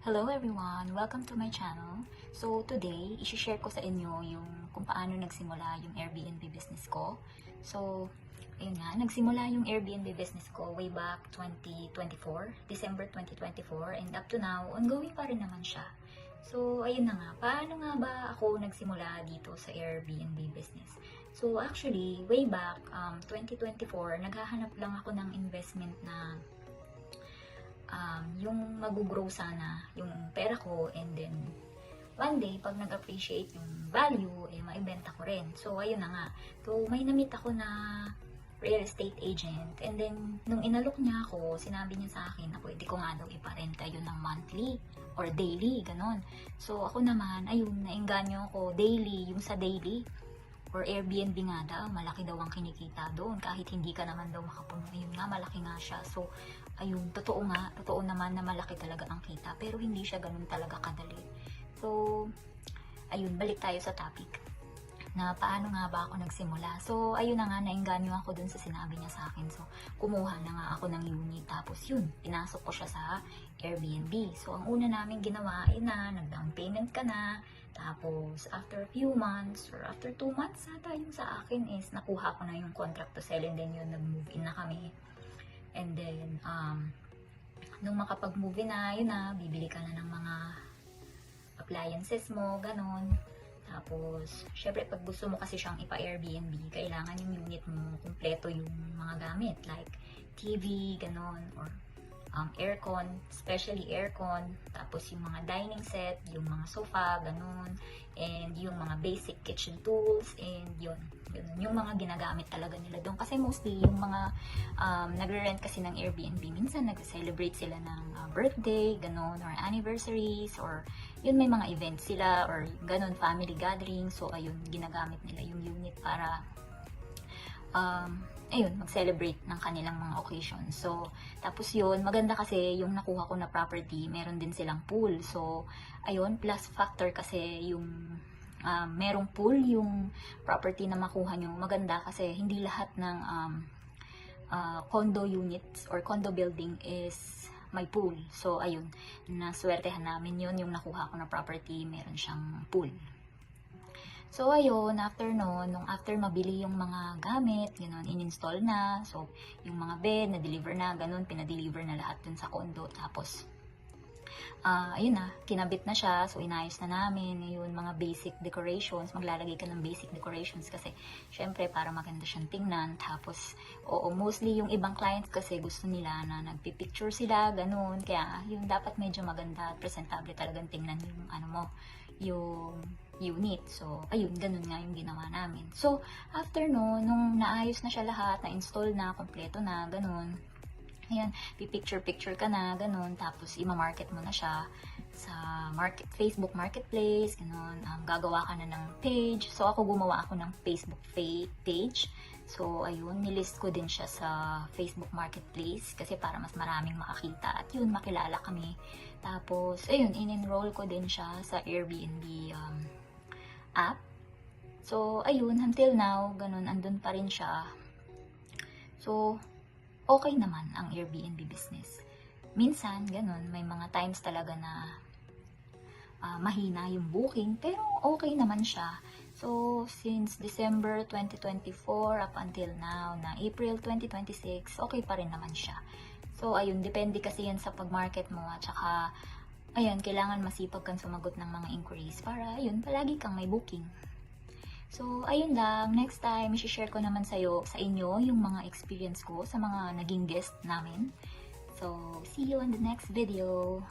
Hello everyone! Welcome to my channel. So today, i-share ko sa inyo yung kung paano nagsimula yung Airbnb business ko. So, ayun nga, nagsimula yung Airbnb business ko way back 2024, December 2024, and up to now, ongoing pa rin naman siya. So, ayun na nga, paano nga ba ako nagsimula dito sa Airbnb business? So, actually, way back 2024, naghahanap lang ako ng investment na yung mag-grow sana yung pera ko, and then one day, pag nag-appreciate yung value, maibenta ko rin. So, ayun na nga. So, may na-meet ako na real estate agent, and then, nung inalok niya ako, sinabi niya sa akin na pwede ko nga daw iparenta yun ng monthly or daily, ganon. So, ako naman, ayun, nainganyo ako daily, yung sa daily, or Airbnb nga daw, malaki daw ang kinikita doon, kahit hindi ka naman daw makapuno. Ayun nga, malaki nga siya. So, ayun, totoo naman na malaki talaga ang kita, pero hindi siya ganun talaga kadali. So, ayun, balik tayo sa topic, na paano nga ba ako nagsimula. So, ayun na nga, nainganyo ako dun sa sinabi niya sa akin. So, kumuha na nga ako ng unit, tapos yun, pinasok ko siya sa Airbnb. So, ang una namin ginawa, nag-down payment ka na, tapos, after a few months, or after 2 months, ata yung sa akin is, nakuha ko na yung contract to sell, and then yun, nag-move in na kami. And then, nung makapag-move in na, yun na, bibili ka na ng mga appliances mo, ganon. Tapos, syempre, pag gusto mo kasi siyang ipa-Airbnb, kailangan yung unit mo, kumpleto yung mga gamit, like TV, ganon, or aircon, especially aircon, tapos yung mga dining set, yung mga sofa, ganun, and yung mga basic kitchen tools, and yun, yung mga ginagamit talaga nila doon. Kasi mostly, yung mga nagre-rent kasi ng Airbnb, minsan nag-celebrate sila ng birthday, ganun, or anniversaries, or yun, may mga events sila, or ganun, family gathering. So, ayun, ginagamit nila yung unit para ayun, mag-celebrate ng kanilang mga occasions. So, tapos yun, maganda kasi yung nakuha ko na property, meron din silang pool. So, ayun, plus factor kasi yung merong pool, yung property na makuha nyo. Maganda kasi hindi lahat ng condo units or condo building is may pool. So, ayun, naswertehan namin yun, yung nakuha ko na property, meron siyang pool. So, ayun, after after mabili yung mga gamit, gano'n, in-install na. So, yung mga bed, na-deliver na, gano'n, pinadeliver na lahat dun sa condo. Tapos, ayun na, kinabit na siya. So, inayos na namin. Ayun, mga basic decorations. Maglalagay ka ng basic decorations kasi, syempre, para maganda siyang tingnan. Tapos, oo, mostly yung ibang clients kasi gusto nila na nagpipicture sila, gano'n. Kaya, yun, dapat medyo maganda at presentable talagang tingnan yung, yung unit. So, ayun, ganun nga yung ginawa namin. So, after nung naayos na siya lahat, na-install na, kompleto na, ganun, ayan, picture ka na, ganun, tapos ima-market mo na siya sa Facebook Marketplace, ganun, gagawa ka na ng page. So, ako gumawa ako ng Facebook page. So, ayun, nilist ko din siya sa Facebook Marketplace kasi para mas maraming makakita at yun, makilala kami. Tapos, ayun, in-enroll ko din siya sa Airbnb app. So, ayun, until now, ganun, andun pa rin siya. So, okay naman ang Airbnb business. Minsan, ganun, may mga times talaga na mahina yung booking, pero okay naman siya. So, since December 2024 up until now, na April 2026, okay pa rin naman siya. So, ayun, depende kasi yan sa pag-market mo, at saka, ayun, kailangan masipag kang sumagot ng mga inquiries para, ayun, palagi kang may booking. So, ayun lang. Next time, i-share ko naman sa inyo yung mga experience ko sa mga naging guest namin. So, see you in the next video.